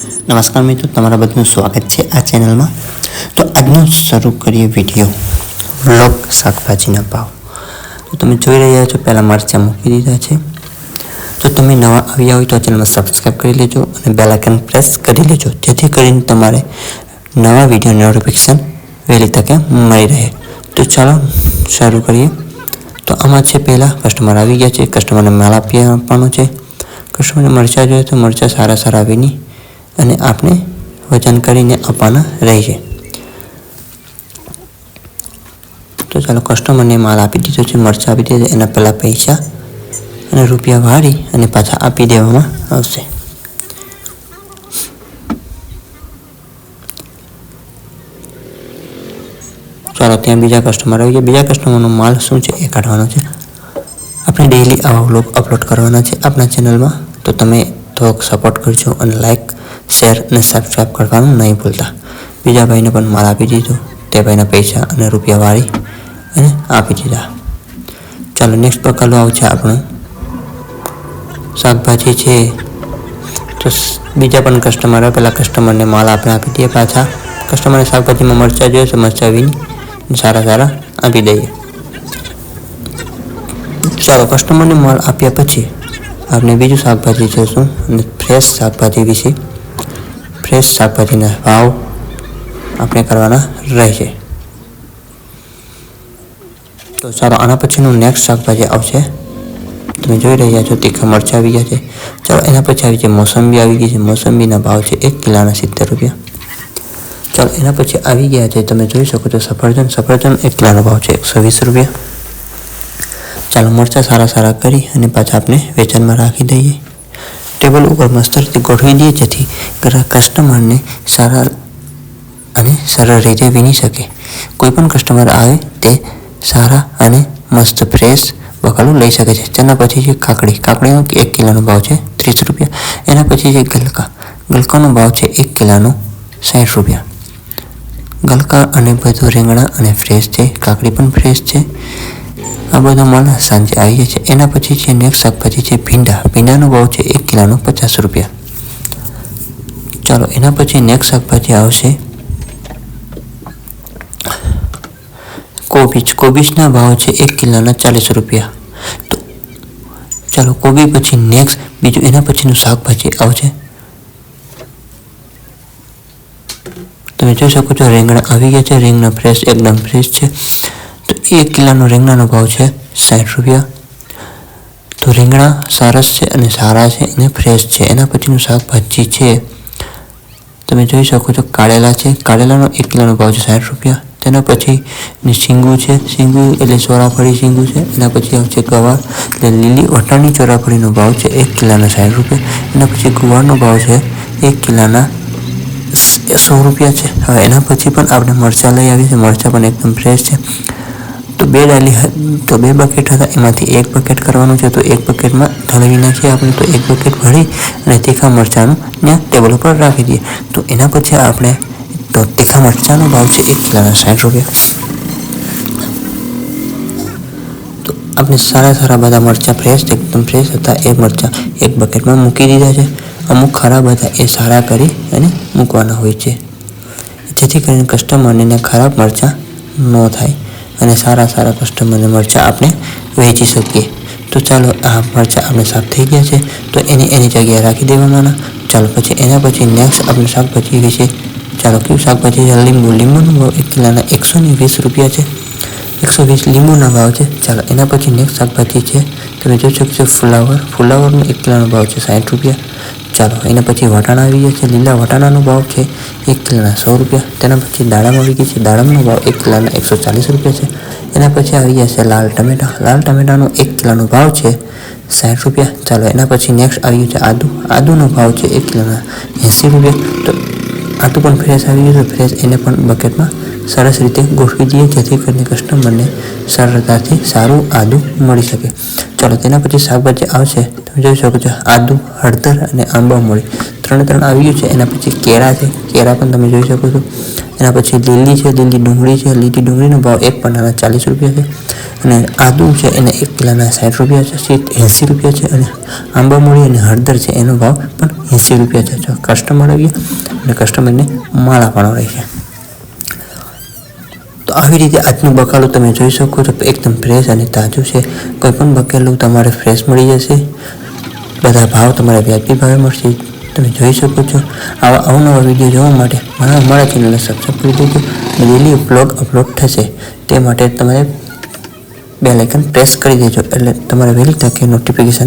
नमस्कार मित्रों, तमारा बधानुं स्वागत है आ चेनल में। तो आज शुरू करिए विडियो व्लॉग शाकभाजीना भाव। तो तमे जोई रह्या छो, पहला मरचा मूकी दीधा है। तो तमे नवा आव्या होय तो चेनल में सब्सक्राइब कर लेजो और बेल आइकन प्रेस कर लेजो, जेथी करीने तमारे नवा विडियो नोटिफिकेशन वहेली तके मळी रहे। तो चलो शुरू करिए। तो आमां छे पहला कस्टमर आवी गया है, कस्टमर ने माल आपवानो छे। कस्टमर ने मरचा जोईए तो मरचा सारा सारा आवीने અને આપણે વજન કરીને આપવાના રહે છે। તો ચાલો કસ્ટમરને માલ આપી દીધો છે, મરચાં આપી દીધા, એના પહેલાં પૈસા અને રૂપિયા વાળી અને પાછા આપી દેવામાં આવશે। ચાલો ત્યાં બીજા કસ્ટમર આવી ગયા। બીજા કસ્ટમરનો માલ શું છે એ કાઢવાનો છે। આપણે ડેઈલી આવા વ્લોગ અપલોડ કરવાના છે આપણા ચેનલમાં। તો તમે થોડોક સપોર્ટ કરજો અને લાઈક शेर ने सब्सक्राइब करवानुं नहीं भूलता। बीजा भाई ने पण माल आपी दीधो, ते भाईना पैसा अने रूपिया वाળી अने आपी दीधा। चलो नेक्स्ट बकालो आवशे आपणो शाकभाजी छे। तो बीजा पण कस्टमर पेला कस्टमर ने माल आपणे आपी दीए। पाछा कस्टमर ने शाकभाजी में मरचा जोईए तो मरचा वीने सारा सारा आपी दईए। चलो कस्टमर ने माल आप्या पछी आपणे बीजुं शाकभाजी जोईशुं अने फ्रेश शाकभाजी विषे फ्रेश शाकभाजीना भाव आपणे करवाना रहेशे। तो चलो आना पछीनुं नेक्स्ट शाकभाजी आवशे। तमे जोई रह्या छो तीखा मरचा आवी गया छे। चलो एना पछी आवी छे मोसंबी आवी गई छे। मोसंबीना भाव छे 1 किलोना 70 रुपया। चलो एना पछी आवी गया छे, तमे जोई शको छो सफरजन। सफरजन 1 किलोनो भाव छे 120 रुपया। चलो मरचा सारा सारा करी अने पाछा आपणे वेचाणमां राखी दईए। टेबल पर मस्त रीते गोठवी दीए, जेथी कस्टमर ने सारा अने सरल रीते वीणी सके। कोईपण कस्टमर आवे ते सारा अने मस्त फ्रेश बकालो लई सके छे। तेना पछी छे काकड़ी। काकड़ीनो 1 किलोनो भाव छे 30 रुपया। एना पछी छे गलका। गलकानो भाव छे 1 किलोनो 60 रुपया। गलका अने बधुं રીંગણા अने फ्रेश छे। काकड़ी पण फ्रेश छे। आ बधो माल सांजे आई जाय छे। एना पछी छे नेक्स्ट शाकभाजी छे भींडा। भींडानो भाव छे 1 किलोनो 50 रुपया। चलो एना पछी नेक्स्ट शाकभाजी आवशे कोबीज। कोबीजना भाव छे 1 किलोना 40 रुपया। तो चलो कोबी पछी नेक्स्ट बीजू एना पछीनुं शाकभाजी आवशे। तमे जोई शको छो રીંગણા આવી ગયા છે। રીંગણા फ्रेश एकदम फ्रेश છે। तो 1 किलोनो રીંગણાનો भाव है 60 रुपया। तो રીંગણા सरस है अने सारा है अने फ्रेश है। एना पछीनुं शाकभाजी है तमे जोई शको छो कारेला है। कारेलानो 1 किलोनो भाव है 60 रुपया। तेना पछी सींगू है। सींगू एटले ચોરાફળી सींगू है। एना पछी आवशे गवार एटले लीली वटाणी ચોરાફળીनो भाव है 1 किलोना 60 रुपया। एना पछी गुवारनो भाव है 1 किलोना 100 रुपया है। हवे एना पछी पण आपणे मरचा लई आवी छे। मरचा पण एकदम फ्रेश है। तो 2 डाली तो 2 बकेट था, एमांथी 1 बकेट करवानुं छे। तो 1 बकेट में ढळवी नाखीए आपणे। तो 1 बकेट भरी अने तीखा मरचानुं त्यां टेबल पर राखी दीए। तो एना पछी आपणे तो तीखा मरचानो भाव है 1 किलोना 60 रुपया। तो आपणे सारा सारा बधा मरचा फ्रेश एकदम फ्रेश था। ए मरचा 1 बकेट में मूकी दीधा है। अमुक खराब था ए सारा करी अने मूकवाना होय छे, जेथी करीने कस्टमरने खराब मरचा न थाय अने सारा सारा कस्टमर ने मरचा आपने वेची सकीए। तो चलो आ मरचा आपने साफ थई गया है। तो एनी जगह राखी देवाना। चलो पछी एना पछी नेक्स्ट आपणे शाकभाजी विषे चलो क्यों शाकभाजी है लींबू। लींबूनो भाव 1 किलोना 120 रुपया है। 120 लींबूना भाव है। चलो एना पछी नेक्स्ट शाकभाजी है तमे जोई शको छो फुलावर। फुलावरनो 1 किलोनो भाव है 60 रुपया। चलो एना पछी वटाणा आवी गया है। लीला वटाणानो भाव है 1 किलोना 100 रुपया। तेना पछी दाड़म आवी गई है। दाड़मनो भाव 1 किलोना 140 रुपया है। एना पछी आवी गया है लाल टमेटा। लाल टमेटानो 1 किलोनो भाव है 60 रुपया। चलो एना पछी नेक्स्ट आवी गयो है आदू। आदूनो भाव है 1 किलोना 80 रुपया। तो आदू पण फ्रेश आवी गयुं छे। फ्रेश एने पण बकेट में सरस रीते गोठवी दीए, जेथी करीने कस्टमर ने सरलताथी सारूं आदू मळी सके। चलो तेना पछी शाकभाजी आवशे। तमे जोई शको छो आदू, हळदर अने आंबा मळी। ત્રણ આવી ગયું છે. એના પછી કેળા છે, કેળા પણ તમે જોઈ શકો છો. એના પછી લીલી છે, લીલી ડુંગળી છે. લીલી ડુંગળીનો ભાવ એક પન્નાના 40 રૂપિયા છે. અને આદુ છે એને 1 કિલોના 60 રૂપિયા છે, 80 રૂપિયા છે. અને આંબામૂળી અને હળદર છે એનો ભાવ પણ 80 રૂપિયા છે. જો કસ્ટમર આવી ગયા અને કસ્ટમરને માળા પણ હોય છે. તો આવી રીતે આજનું બકાલું તમે જોઈ શકો છો, એકદમ ફ્રેશ અને તાજું છે. કોઈ પણ બકેલું તમારે ફ્રેશ મળી જશે. બધા ભાવ તમારે વ્યાજબી ભાવે મળશે. તમે જોઈ શકો છો. આવા અવનવા વિડીયો જોવા માટે મારા ચેનલને સબસ્ક્રાઈબ કરી દેજો. ડેલી બ્લોગ અપલોડ થશે તે માટે તમારે બેલ આઇકન પ્રેસ કરી દેજો, એટલે તમારે વહેલી તકે નોટિફિકેશન